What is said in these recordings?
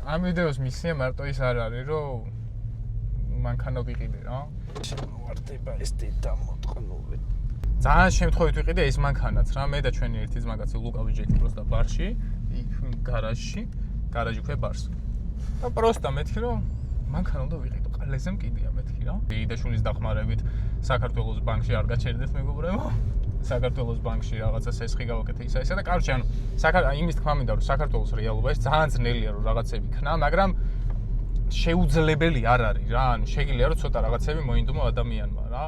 ამ ვიდეოს მისია მარტო ის არ არის, რომ მანქანა ვიყიდე რა. შემოვარდება ეს დედა მოტყნული. ძალიან შემთხვევით ვიყიდე ეს მანქანაც რა. მე და ჩვენი ერთი ძმაკაცი ლუკა ვიჯექით პროსტა ბარში, იქ გარაჟში, გარაჟი ქვია ბარს. და პროსტა მეთქი რომ მანქანა უნდა ვიყიდო, ყალეზე მკიდია მეთქი რა. იდაშულის დახმარებით საქართველოს ბანკში არ გაჩერდეთ მეგობრებო. საქართველოს ბანკში რაღაცა სესხი გავაკეთე ისა და კარჩე ანუ იმის თქმა მინდა რომ საქართველოს რეალობა ეს ძალიან ძნელია რომ რაღაცები ქნა, მაგრამ შეუძლებელი არ არის რა, ანუ შეგიძლია რომ ცოტა რაღაცები მოინდომო ადამიანმა რა.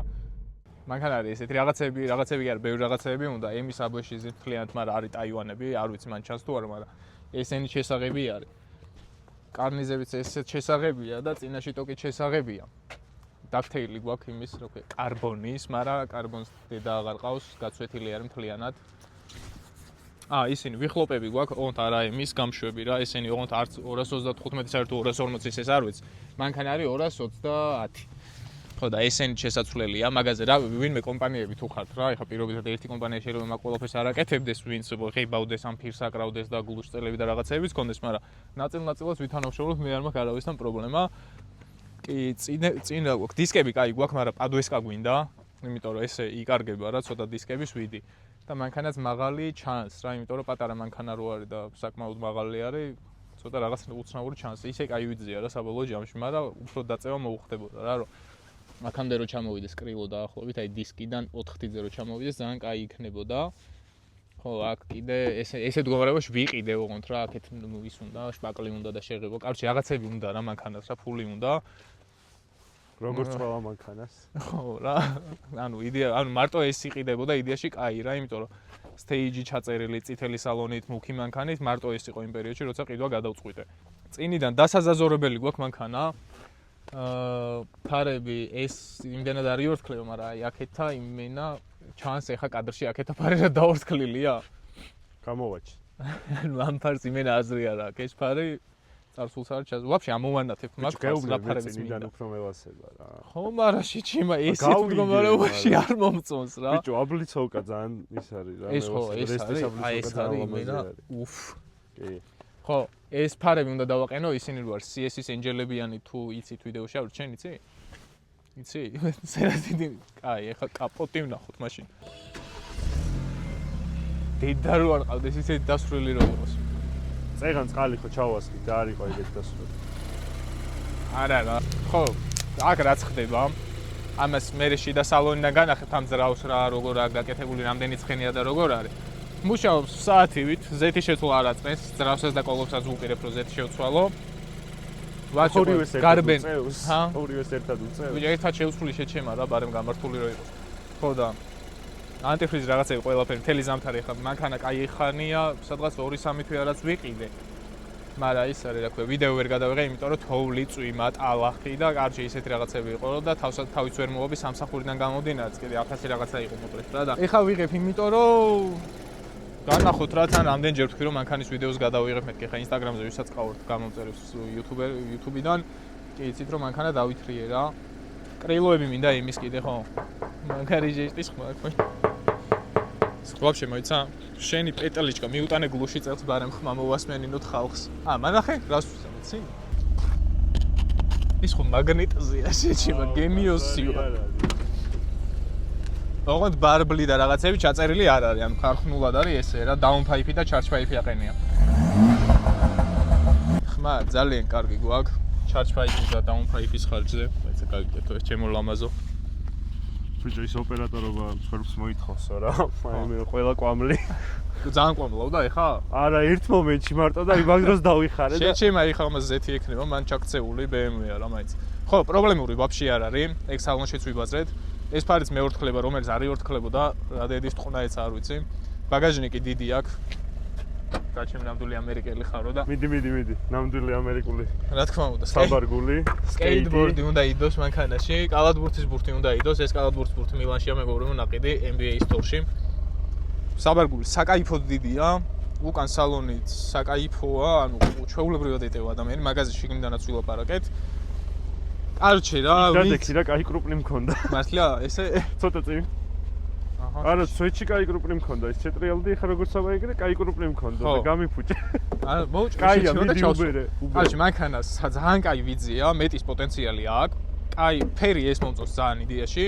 მანქანა არის ესეთი რაღაცები კი არა, ბევრი რაღაცები უნდა, ემის აბოში ზიფხლიანად, მაგრამ არის ტაივანები, არ ვიცი მან ჩანს თუ არა, მაგრამ ესენი შესაღები არის. კარნიზებიც ესეთ შესაღებია და წინაში ტოკი შესაღებია. დაქთეილი გვაქვს იმის, რა ქვია, კარბონის, მაგრამ კარბონს დედა აღარ ყავს, გაცვეთილი არის მთლიანად. ისინი ვიხლოპები გვაქვს, ოღონდ არა იმის გამშვები რა, ესენი ოღონდ არც 235-ის არ თუ 240-ის ეს არ ვიცი. მანქანა არის 230. ხო და ესენი შესაძლელია, მაგაზე რა ვინმე კომპანიები თუ ხართ რა, ეხა პირობითად ერთი კომპანია შეიძლება მაგ ყველაფერს არ აკეთებდეს, ვინც ღებავდეს ამ ფირს აკრავდეს და გულუშწელები და რაღაცებიც კონდეს, მაგრამ ნაწილ-ნაწილად ვითანამშრომლობ, მე არ მაქვს არავისთან პრობლემა. კი, წინ რა გვაქვს, დისკები კაი გვაქვს, მაგრამ პადვესკა გვინდა, იმიტომ რომ ესე იკარგება რა, ცოტა დისკების ვიდი. და მანქანაც მაღალი ჩანს რა, იმიტომ რომ პატარა მანქანა რო არის და საკმაოდ მაღალი არის, ცოტა რაღაც უცნაური ჩანს. ისე კაი ვიძია რა საბოლოო ჯამში, მაგრამ უფრო დაწევა მოუხდებოდა რა, რომ აქამდე რო ჩამოვიდეს კრილო დაახლოებით, აი დისკიდან 4-ზე რო ჩამოვიდეს, ძალიან კაი იქნებოდა. ხო, აქ კიდე ესე მდგომარეობაში ვიყიდე ოღონდ რა, აქეთ ის უნდა, შპაკლი უნდა და შეღებო. კარჩი რაღაცები უნდა რა მანქანას რა, ფული უნდა. როგორც ყველა მანქანას. ხო რა, ანუ მარტო ეს იყიდებოდა იდეაში კაი რა, იმიტომ რომ სტეიჯი ჩაწერილი წითელი სალონით, მუქი მანქანით, მარტო ეს იყო იმ პერიოდში, როცა ყიდვა გადავწყვიტე. წინიდან დასაზაზორებელი გვაქვს მანქანა. ფარები ეს იმდენად არ იორთქლება, მაგრამ აი აქეთა იმენა ჩანს ეხა კადრში აქეთა ფარი რა დაორთქლილია. გამოვაჩი. ანუ ამ ფარს იმენა აზრი არ აქვს, ეს ფარი წარსულს არ ჩას. ვაფშე ამოვანათებ მაგას რა ფარების წინიდან უფრო მევასება რა. ხო, მაგრამ შეჭიმა ესეთ მდგომარეობაში არ მომწონს რა. ბიჭო, აბლიცოვკა ძალიან ის არის რა. ეს ხო, ეს არის, აი ეს არის იმენა. უფ. კი. ხო, ეს ფარები უნდა დავაყენო, ისინი რო არის CS-ის ენჯელებიანი თუ იცით ვიდეოში არ ჩენ იცი? იცი? სერადიდი, კაი, ეხა კაპოტი ვნახოთ მაშინ. დედა რო არ ყავდეს ისეთი დასრული რო იყოს. წეგან წყალი ხო ჩავასკი და არ იყო ეგეთი დასრული. არა რა. ხო, აქ რაც ხდება, ამას მე შიდა სალონიდან განახეთ ამ ძრავს რა, როგორ აქვს გაკეთებული, რამდენი ცხენია და როგორ არის. მუშაობს საათივით, ზეთი შეცვლა არ აწმენს, ძრავსაც და კოლოფსაც ვუყირებ, რომ ზეთი შევცვალო. ორივეს გარბენ. ჰა? ორივეს ერთად უწევს. ვიჯა ერთად შევცვლი შეჩემა რა, ბარემ გამართული რო იყოს. ხო და ანტიფრიზ რაღაცები ყველაფერი, მთელი ზამთარი ხა მანქანა კაი ხანია, სადღაც 2-3 თვე არაც ვიყიდე. მაგრამ ის არის რა ქვია, ვიდეო ვერ გადავიღე, იმიტომ რომ თოვლი, წვიმა, ტალახი და კარჩი ისეთი რაღაცები იყო და თავის ვერ მოვაბი სამსახურიდან გამომდინარე, კიდე 1000 რაღაცა იყო მოკლედ რა და ეხა ვიღებ, იმიტომ რომ განახოთ რა თან რამდენჯერ ვთქვი რომ მანქანის ვიდეოს გადავიღებ მეთქი ხა Instagram-ზე ვისაც ყავართ გამოწერებს YouTube-იდან კი იცით რომ მანქანა დავითრიე რა კრილოები მინდა იმის კიდე ხო მანქანის ჟესტის ხმა ხო ვაფშე მოიცა შენი პეტალიჩკა მიუტანე გლუში წელს ბარემ ხმა მოვასმენინოთ ხალხს მანახე რას ვსამეცი ის ხო მაგნიტზეა შეჭიმა გემიოსიო ოღონდ ბარბლი და რაღაცები ჩაწერილი არ არის, ანუ ხარხნულად არის ესე რა, დაუნფაიფი და ჩარჩფაიფი აყენია. ხმა ძალიან კარგი გვაქვს, ჩარჩფაიფის და დაუნფაიფის ხარჯზე, მეც გაგიკეთო ეს ჩემო ლამაზო. ბიჭო, ის ოპერატორობა მსხვერპლს მოითხოვსო რა, მე ყველა კვამლი. ძალიან კვამლავდა ეხა? არა, ერთ მომენტში მარტო და იმას დროს დავიხარე და შეჩემა ეხა მას ზეთი ექნება, მან ჩაქცეული BMW-ა რა მაინც. ხო, პრობლემური ვაფშე არ არის, ეგ სალონშიც ვიბაზრეთ. ეს ფარიც მეორთქლება, რომელიც არ იორთქლებოდა, რა დედის ტყუნაიც არ ვიცი. ბაგაჟნიკი დიდი აქვს. გაჩემ ნამდვილი ამერიკელი ხარო და მიდი, ნამდვილი ამერიკული. რა თქმა უნდა, საბარგული, სკეიტბორდი უნდა იდოს მანქანაში, კალათბურთის ბურთი უნდა იდოს, ეს კალათბურთის ბურთი მილანშია მეგობრებო ნაყიდი NBA სტორში. საბარგული საკაიფო დიდია, უკან სალონით საკაიფოა, ანუ ჩვეულებრივად ეტევა ადამიანი, მაღაზიაში შიგნიდანაც ვილაპარაკეთ. არჩე რა, გადაიქცი რა, კაი კრუპლი მქონდა. მართლა, ესე ცოტა წინ. არა, სვეჩი კაი კრუპნი მქონდა, ის ჩეტრიალდი ხა როგორც ავაიგრე, კაი კრუპნი მქონდა და გამიფუჭე. არა, მოუჭრე კაია, ჩავსვე. კარგი, მანქანას ძალიან კაი ვიზია, მეტის პოტენციალი აქვს. კაი, ფერი ეს მომწონს ძალიან იდეაში.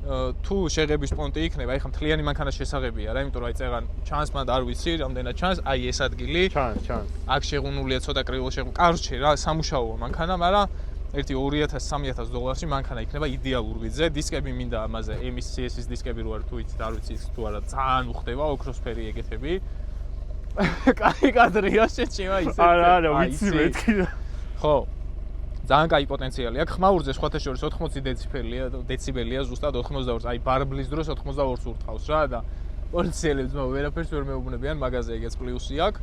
თუ შეღების პონტი იქნება, ეხლა მთლიანი მანქანა შესაღებია რა, იმიტომ რომ აი წეგან ჩანს მანდ არ ვიცი, რამდენად ჩანს, აი ეს ადგილი. ჩანს. აქ შეღუნულია ცოტა კრივულ შეღუნ. კარჩე რა, სამუშაოა მანქანა, მაგრამ ერთი 2000-3000 დოლარში მანქანა იქნება იდეალურ ვიზზე. დისკები მინდა ამაზე, MSC CS-ის დისკები რო არ თუ იცით, არ ვიცი თუ არა, ძალიან უხდება ოქროსფერი ეგეთები. კაი კადრია შეჩევა ისე. არა, ვიცი მეთქი. ხო. ძალიან კაი პოტენციალი აქვს. ხმაურზე სხვათა შორის 80 დეციბელია ზუსტად 82-ს, აი ბარბლის დროს 82-ს ურტყავს რა და პოლიციელებს ვერაფერს ვერ მეუბნებიან, მაგაზე ეგეც პლუსი აქვს.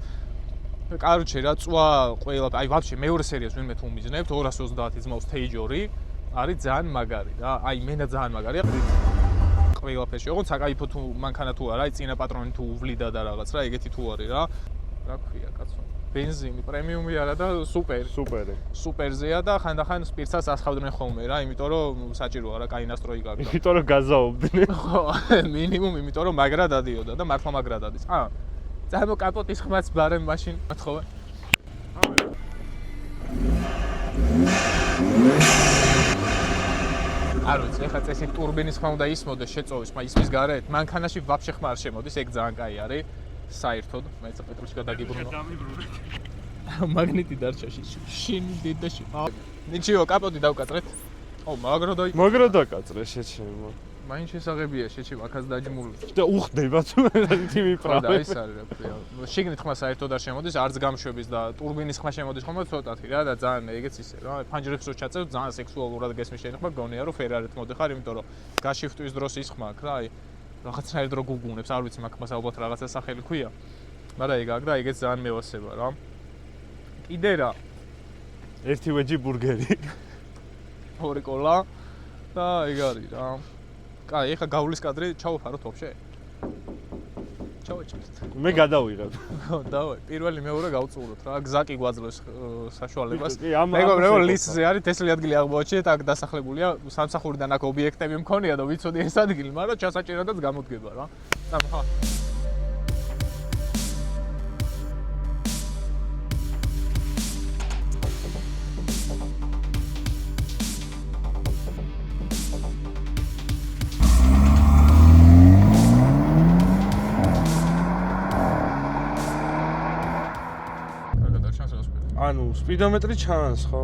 კარჩე რა, წვა ყველა, აი ვაფშე მეორე სერიას ვინმე თუ უმიზნებთ 230 ძმაო stage 2 არის ძალიან მაგარი რა. აი მენა ძალიან მაგარია. ყველაფერში. ოღონდ საკაიფო თუ მანქანა თუ არა, აი წინა პატრონი თუ უვლიდა და რაღაც რა, ეგეთი თუ არის რა. რა ქვია, კაცო? ბენზინი, პრემიუმი არა და სუპერი. სუპერზეა და ხანდახან სპირტსაც ასხავდნენ ხოლმე რა, იმიტომ რომ საჭიროა რა, კაი ნასტროი გაქვს. იმიტომ რომ გაზაობდნენ. ხო, მინიმუმ იმიტომ რომ მაგრა დადიოდა და მართლა მაგრა დადის. ძამო კაპოტის ხმაც ბარემ მაშინ მათხოვე. არ ვიცი, ეხლა წესით ტურბინის ხმა უნდა ისმოდეს, შეწოვეს, მაგრამ ისმის გარეთ, მანქანაში ვაფშე ხმა არ შემოდის, ეგ ძალიან კაი არის. საერთოდ, მეც პეტროშკა გადაგიბრუნო. მაგნიტი დარჩა შინ დიდაში. ნიჩიო, კაპოტი დავკაწრეთ. მაგრა დაკაწრე შეჩემო. მაინც შესაღებია შეჩემ აქაც დაჯმული. და უხდება თუ ერთი მიპრავე. და ის არის რა ქვია. შიგნით ხმა საერთოდ არ შემოდის, არც გამშვების და ტურბინის ხმა შემოდის ხოლმე ცოტათი რა და ძალიან ეგეც ისე რა. ფანჯრებს რო ჩაწევ, ძალიან სექსუალურად გესმის შენ ხმა გონია რომ ფერარით მოდიხარ, იმიტომ რომ გაშიფტვის დროს ის ხმა აქვს რა, აი რაღაცნაირად რო გუგუნებს, არ ვიცი მაგ მას ალბათ რაღაცა სახელი ქვია. მაგრამ ეგ აქ და ეგეც ძალიან მევასება რა. კიდე რა? ერთი ვეჯი ბურგერი. ორი კოლა და ეგ არის რა. კაი, ეხა გავლის კადრი ჩავუფაროთ ვაფშე? ჩავაჭერთ. მე გადავიღებ. ხო, დავაი. პირველი მეორე გავწუვროთ რა. გზა კი გვაძლევს საშუალებას. მეგობრებო, ლისტზე არის თესლი ადგილი აღმოაჩინეთ, აქ დასახლებულია სამსახურიდან აქ ობიექტები მქონია და ვიცოდი ეს ადგილი, მაგრამ ჩასაჭერადაც გამოდგება რა. ხა. ანუ სპიდომეტრი ჩანს, ხო?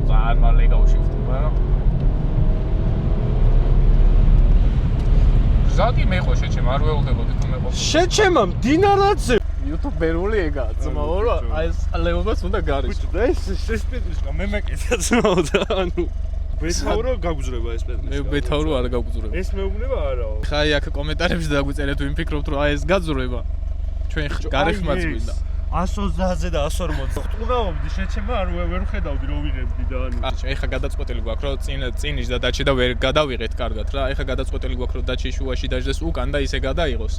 ძალიან მალე გავშიფტდება რა. გზადი მეყო შეჩემ, არ ველოდებოდი თუ მეყო. შეჩემა მდინარაძე. იუთუბერული ეგაა, ძმაო რა. აი ეს ყლებობას უნდა გარიშო. და ეს სპედრიშკა მე მეკეთა ძმაო და ანუ ბეთავრო გაგუძრება ეს პედრიშკა. მე ბეთავრო არ გაგუძრება. ეს მეუბნება არაო. ხა აი აქ კომენტარებში დაგვიწერეთ ვინ ფიქრობთ რომ აი ეს გაძრება. ჩვენ გარეხმაც გვინდა. 120-ზე და 140. ხტუნაობდი შეჩემა არ ვერ ხედავდი რომ ვიღებდი და ანუ. ეხა გადაწყვეტილი გვაქვს რომ წინის და დაჩი და ვერ გადავიღეთ კარგად რა. ეხა გადაწყვეტილი გვაქვს რომ დაჩი შუაში დაждდეს უკან და ისე გადაიღოს.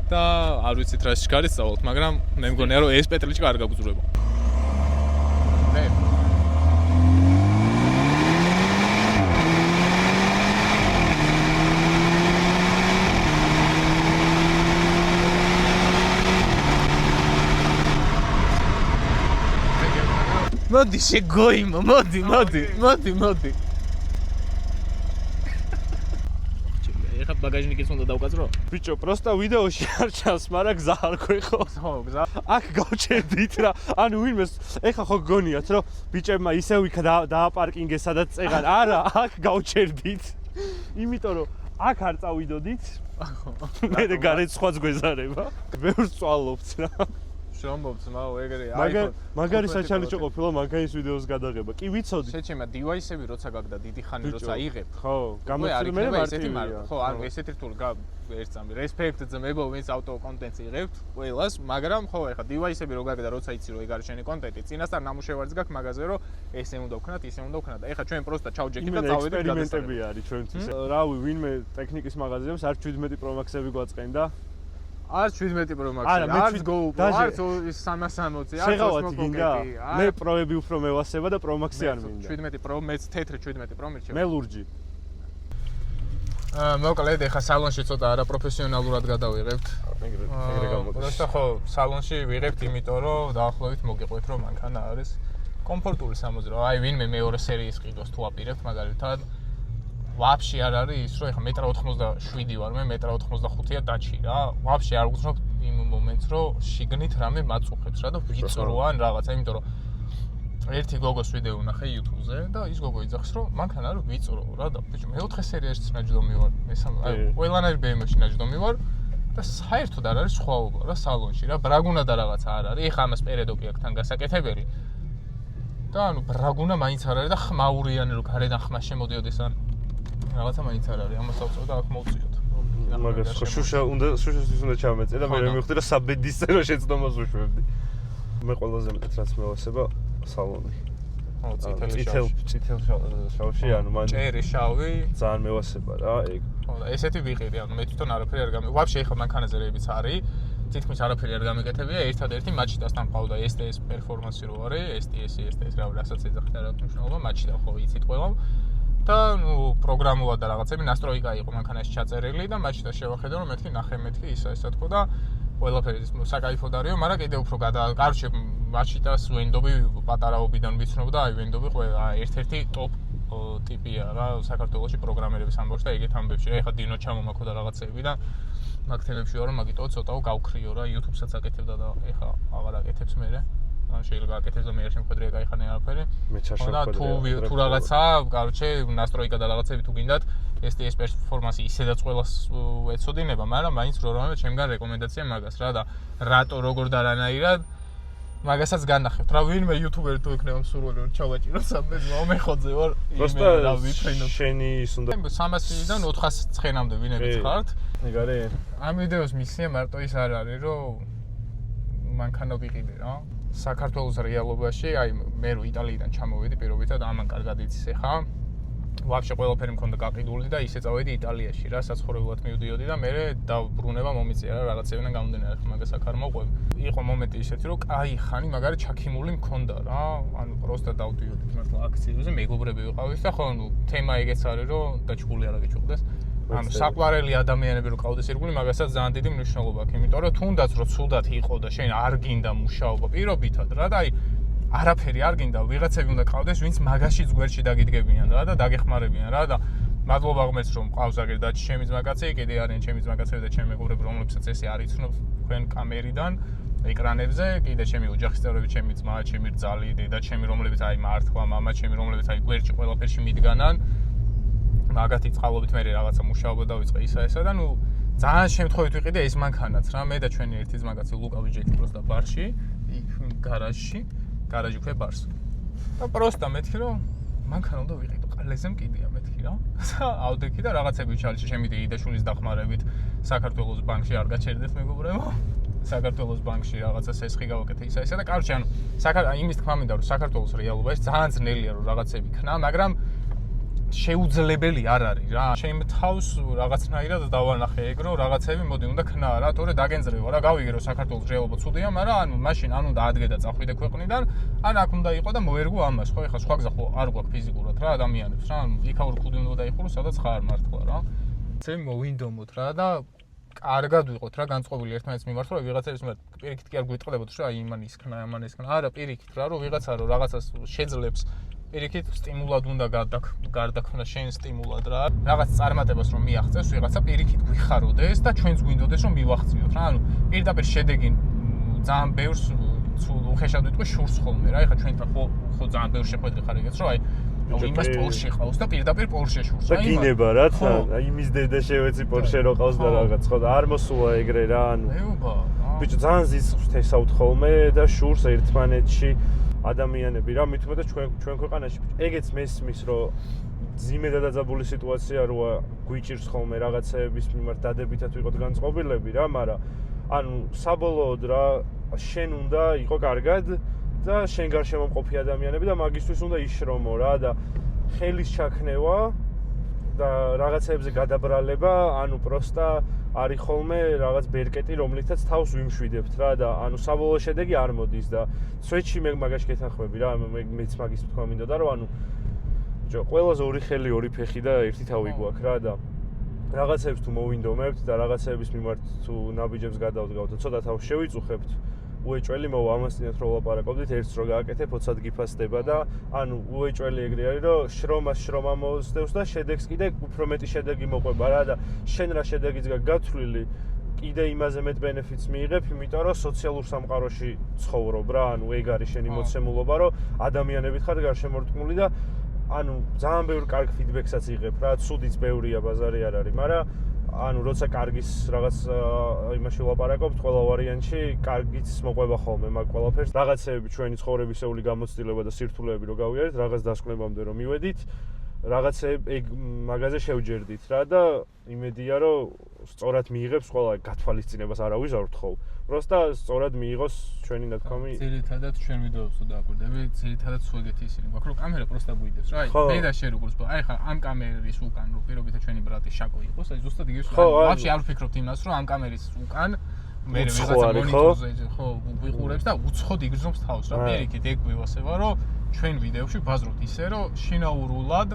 და არ ვიცით რა შეგარისწავლოთ, მაგრამ მე მგონია რომ ეს პეტრიჩკა არ გაგუძრება. მოდი შეგოიმო, მოდი. ეხა ბაგაჟნიკიც უნდა დავკაწრო? ბიჭო, პროსტა ვიდეოში არ ჩანს, მაგრამ გზა არ გვეხო. ხო, გზა. აქ გავჩერდით რა. ანუ ვინმეს ეხა ხო გონიათ, რომ ბიჭებმა ისევ იქ დააპარკინგეს, სადაც წეღან. არა, აქ გავჩერდით. იმიტომ რომ აქ არ წავიდოდით. მე გარეთ სხვაც გვეზარება. ბევრს წვალობთ რა. შრომობთ, მაო, ეგრე მაგარი საჩალიჭო ყოფილა მანქანის ვიდეოს გადაღება. კი ვიცოდი. შეჩემა დივაისები როცა გაგდა დიდი ხანი როცა იღებ. ხო, გამოცილი მე მარტივია. ხო, ანუ ესეთი რთული ერთსამი. რესპექტ ძმებო, ვინც ავტო კონტენტს იღებთ ყველას, მაგრამ ხო, ეხა დივაისები რო გაგდა როცა იცი რომ ეგ არის შენი კონტენტი, წინასწარ ნამუშევარიც გაქვს მაგაზე რომ ესე უნდა ვქნათ, ისე უნდა ვქნათ. და ეხა ჩვენ პროსტა ჩავჯექით და წავედით ექსპერიმენტები არის ჩვენთვის. რავი, ვინმე ტექნიკის მაღაზიებს არ 17 Pro Max-ები გვაწყენდა. არც 17 Pro Max, არა, არც GoPro, არც 360, არც შეღავათი გინდა? Pocket. მე პროები უფრო მევასება და Pro Max-ი არ მინდა. 17 Pro, მეც თეთრი 17 Pro მირჩევ. მე ლურჯი. მოკლედ ეხა სალონში ცოტა არაპროფესიონალურად გადავიღებთ. ეგრე გამოდის. просто ხო, სალონში ვიღებთ იმიტომ რომ დაახლოებით მოგიყვეთ რომ მანქანა არის კომფორტული სამოძრაო. აი ვინმე მეორე სერიის ყიდვას თუ აპირებთ მაგალითად ვაფშე არ არის ის რომ ეხა 1.87 ვარ, მე 1.85-ია დაჩი რა. ვაფშე არ გძნობ იმ მომენტს რომ შიგნით რამე მაწუხებს რა და ვიწრო ან რაღაცა, იმიტომ რომ ერთი გოგოს ვიდეო ვნახე YouTube-ზე და ის გოგო იძახს რომ მანქანა რომ ვიწრო რა და ბიჭო მეოთხე სერიაშიც ნაჯდომი ვარ, მესამე აი ყველანაირ BMW-ში ნაჯდომი ვარ და საერთოდ არ არის სხვაობა რა სალონში რა, ბრაგუნა და რაღაცა არ არის. ეხა ამას პერედოკი აქვს თან გასაკეთებელი. და ანუ ბრაგუნა მაინც არ არის და ხმაურიანი რომ გარედან ხმა შემოდიოდეს ან რაღაცა მაინც არ არის. ამას ავწევ და აქ მოვწიოთ. მაგას ხო შუშაშვილის უნდა ჩამეწე და მე მივხვდი რა საბედის წერა შეცდომას ვუშვებდი. მე ყველაზე მეტად რაც მევასება სალონი. წითელ შავში ანუ მან ჭერი შავი ძალიან მევასება რა ეგ. ხო და ესეთი ვიყიდი, ანუ მე თვითონ არაფერი არ გამი. ვაფშე ეხლა მანქანაზე რეებიც არის. თითქმის არაფერი არ გამიკეთებია, ერთადერთი მაჩიტასთან მყავდა STS პერფორმანსი რო არის, STS რა რასაც ეძახით რა თქმა უნდა, მაჩიტა ხო იცით ყველა. და ნუ პროგრამულა და რაღაცები ნასტროიკა იყო მანქანაში ჩაწერილი და მაჩიტა შევახედე რომ მეთქი ნახე მეთქი ისა თქო და ყველაფერი საკაიფოდ არისო, მაგრამ კიდე უფრო კარჩე მაჩიტას ვენდობი პატარაობიდან ვიცნობ და აი ვენდობი ყველა ერთ-ერთი ტოპ ტიპია რა საქართველოში პროგრამერების ამბობს და ეგეთ ამბებში. ეხა დინო ჩამომაქო და რაღაცები და მაგ თემებში ვარ, მაგიტო ცოტაო გავქრიო რა, YouTube-საც აკეთებდა და ეხა აღარ აკეთებს მერე. ან შეიძლება აკეთებს და მე არ შემხედრია кайხანი არაფერი. მე ჩაშოხდა. თუ რაღაცა, კარჩე, ნასტროიკა და რაღაცები თუ გინდათ, STS პერფორმანსი ისედაც ყველას ეცოდინება, მაგრამ მაინც როამე ჩემგან რეკომენდაცია მაგას რა და რატო როგორ და რანაირად მაგასაც განახებთ. რა ვინმე YouTuber თუ იქნება მსურველი რომ ჩავაჭირო სამბეზო მე ხოძე ვარ. просто შენი ის უნდა 300-დან 400 ცხენამდე ვინებიც ხართ. ეგ არის. ამ ვიდეოს მისია მარტო ის არ არის რომ მანქანა ვიყიდე რა. საქართველოს რეალობაში, აი მე რო იტალიიდან ჩამოვედი პირობითად, ამან კარგად იცის ეხა. ვაფშე ყველაფერი მქონდა გაყიდული და ისე წავედი იტალიაში რა, საცხოვრებლად მივდიოდი და მე დაბრუნება მომიწია რა რაღაცებიდან გამომდინარე, მაგას აქ არ მოყვები. იყო მომენტი ისეთი რომ კაი ხანი მაგარი ჩაქიმული მქონდა რა, ანუ პროსტა დავდიოდი მართლა აქციებზე, მეგობრები ვიყავით და ხო ნუ თემა ეგეც არის რომ დაჭგული არ გიჩუქდეს. ანუ საყვარელი ადამიანები რო ყავდეს ირგული, მაგასაც ძალიან დიდი მნიშვნელობა აქვს, იმიტომ რომ თუნდაც რო ცუდად იყო და შენ არ გინდა მუშაობა პირობითად რა და აი არაფერი არ გინდა, ვიღაცები უნდა ყავდეს, ვინც მაგაშიც გვერდში დაგიდგებიან რა და დაგეხმარებიან რა და მადლობა ღმერთს რომ ყავს აგერ და ჩემი ძმაკაცები, კიდე არიან ჩემი ძმაკაცები და ჩემი მეგობრები, რომლებსაც ესე არ იცნობ თქვენ კამერიდან, ეკრანებზე, კიდე ჩემი ოჯახის წევრები, ჩემი ძმა, ჩემი რძალი, დედა ჩემი, რომლებიც აი მართლა, მამა ჩემი, რომლებიც აი გვერდში ყველაფერში მიდგანან. მაგათი წყალობით მე რაღაცა მუშაობა დავიწყე ისა და ნუ ძალიან შემთხვევით ვიყიდე ეს მანქანაც რა, მე და ჩვენი ერთი ძმაკაცი ლუკა ვიჯექი პროსტა ბარში, იქ გარაჟში ქვე ბარს. და პროსტა მეთქი რომ მანქანა უნდა ვიყიდო, ყალეზე მკიდია მეთქი რა. და ავდექი და რაღაცები ჩალში შემიდი იდაშულის დახმარებით საქართველოს ბანკში არ გაჩერდეთ მეგობრებო. საქართველოს ბანკში რაღაცა სესხი გავაკეთე ისა და კარჩე ანუ იმის თქმა მინდა რომ საქართველოს რეალობა ეს ძალიან ძნელია რომ რაღაცები ქნა, მაგრამ შეუძლებელი არ არის რა. შენ თავს რაღაცნაირად დავანახე ეგ რომ რაღაცები მოდი უნდა ქნა რა, თორე დაგენძრევა რა, გავიგე რომ საქართველოს რეალობა ცუდია, მაგრამ ანუ მაშინ ან უნდა ადგე და წახვიდე ქვეყნიდან, ან აქ უნდა იყო და მოერგო ამას, ხო? ეხლა სხვა გზა ხო არ გვაქვს ფიზიკურად რა ადამიანებს რა, იქაური ქუდი უნდა დაიხურო, სადაც ხარ მართლა რა. ცე მოვინდომოთ რა და კარგად ვიყოთ რა, განწყობილი ერთმანეთს მიმართ, რომ ვიღაცების მიმართ პირიქით კი არ გვიტყდებოდ რა, იმან ის ქნა, ამან ეს ქნა. არა, პირიქით რა, რომ ვიღაცა რომ რაღაცას შეძლებს პირიქით სტიმულად უნდა გარდაქმნა შენ სტიმულად რა. რაღაც წარმატებას რომ მიაღწევს ვიღაცა პირიქით გვიხაროდეს და ჩვენც გვინდოდეს რომ მივახციოთ რა. ანუ პირდაპირ შედეგი ძალიან ბევრს უხეშად ვიტყვი შურს ხოლმე რა. ეხლა ჩვენ ხო ძალიან ბევრ შეხვედრი ხარ ეგეც რომ აი იმას პორშე ყავს და პირდაპირ პორშე შურს რა. გინება რა ცა, იმის დედა შევეცი პორშე რო ყავს და რაღაც ხო და არ მოსულა ეგრე რა. ანუ მეუბა ბიჭო ძალიან ზის თესავთ ხოლმე და შურს ერთმანეთში ადამიანები რა, მithume და ჩვენ ქვეყანაში ეგეც მესმის რომ ძიმე და დაძაბული სიტუაცია როა გვიჭირს ხოლმე რაღაცეების მიმართ დადებითად ვიყოთ განწყობილები რა, მაგრამ ანუ საბოლოოდ რა შენ უნდა იყო კარგად და შენ გარშემო მყოფი ადამიანები და მაგისთვის უნდა იშრომო რა და ხელის ჩაქნევა და რაღაცებზე გადაბრალება, ანუ პროსტა არის ხოლმე რაღაც ბერკეტი, რომლითაც თავს ვიმშვიდებთ რა და ანუ საბოლოო შედეგი არ მოდის და სვეტში მე მაგაში გეთანხმები რა, მეც მაგის თქვა მინდოდა რომ ანუ ბიჭო, ყველაზე ორი ხელი, ორი ფეხი და ერთი თავი გვაქვს რა და რაღაცებს თუ მოვინდომებთ და რაღაცების მიმართ თუ ნაბიჯებს გადავდგავთ და ცოტა თავს შევიწუხებთ უეჭველი მოვა ამასთანაც რო ვლაპარაკობდით ერთს რო გააკეთებ 20-ად გიფასდება და ანუ უეჭველი ეგრე არის რომ შრომა მოსდევს და შედეგს კიდე უფრო მეტი შედეგი მოყვება რა და შენ რა შედეგიც გათვლილი კიდე იმაზე მეტ ბენეფიტს მიიღებ იმიტომ რომ სოციალურ სამყაროში ცხოვრობ რა ანუ ეგ არის შენი მოცემულობა რომ ადამიანებით ხარ გარშემორტყმული და ანუ ძალიან ბევრი კარგ ფიდბექსაც იღებ რა ცუდიც ბევრია ბაზარი არ არის მაგრამ ანუ როცა კარგის რაღაც იმაში ვლაპარაკობთ ყველა ვარიანტში კარგიც მოყვება ხოლმე მაგ ყველაფერს რაღაცეები ჩვენი ცხოვრებისეული გამოცდილება და სირთულეები რო გავიარეთ რაღაც დასკვნებამდე რომ მივედით რაღაცეები ეგ მაგაზე შევჯერდით რა და იმედია რომ სწორად მიიღებს ყველა გათვალისწინებას არ ავიზარდ ხო პროსტა სწორად მიიღოს ჩვენი ნათქვამი ძირითადად ჩვენ ვიდეოებს თუ დააკვირდები ძირითადად სუგეთი ისინი გვაქვს რომ კამერა პროსტა გვიდეს რა მე და შენ როგორც აი ხა ამ კამერის უკან რო პირობითად ჩვენი ბრატი შაკო იყოს აი ზუსტად იგივე ვაფშე არ ვფიქრობთ იმას რომ ამ კამერის უკან მე ვიღაცა მონიტორზე ხო ვიყურებს და უცხოდ იგრძნობს თავს რა პირიქით ეგ გვევასება რომ ჩვენ ვიდეოებში ვაზრობთ ისე რომ შინაურულად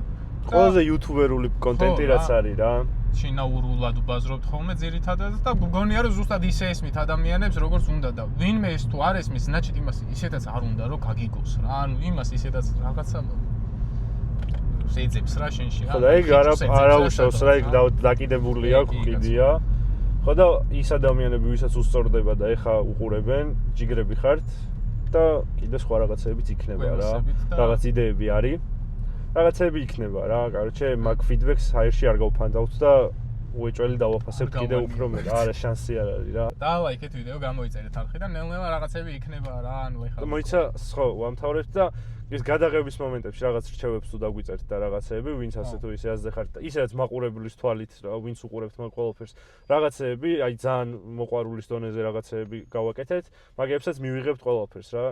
ყველაზე იუთუბერული კონტენტი რაც არის რა შინაურულად ვაზრობთ ხოლმე ძირითადად და გგონია რომ ზუსტად ისე ესმით ადამიანებს როგორც უნდა და ვინმე ეს თუ არ ესმის значит იმას ისედაც არ უნდა რომ გაგიგოს რა ანუ იმას ისედაც რაღაცა შეიძლება რა შენში ხო და ეგ არაუშავს რა ეგ დაკიდებული აქვს კიდია ხო და ის ადამიანები ვისაც უსწორდება და ეხა უყურებენ ჯიგრები ხართ და კიდე სხვა რაღაცებიც იქნება რა რაღაც იდეები არის რაღაცები იქნება რა, კაროჩე, მაგ ფიდბექს აირში არ გავფანდავთ და უეჭველი დავაფასებთ კიდე უფრო მეტ. არა, შანსი არ არის რა. დალაიქეთ ვიდეო, გამოიწერეთ არხი და ნელ-ნელა რაღაცები იქნება რა, ანუ ეხლა. მოიცა, ხო, ვამთავრებთ და ის გადაღების მომენტებში რაღაც რჩევებს თუ დაგვიწერთ და რაღაცეები, ვინც ასე თუ ისე აზრზე ხართ და ისედაც მაყურებლის თვალით რა, ვინც უყურებთ მაგ ყველაფერს. რაღაცეები, აი ძალიან მოყვარულის დონეზე რაღაცეები გავაკეთეთ, მაგებსაც მივიღებთ ყველაფერს რა.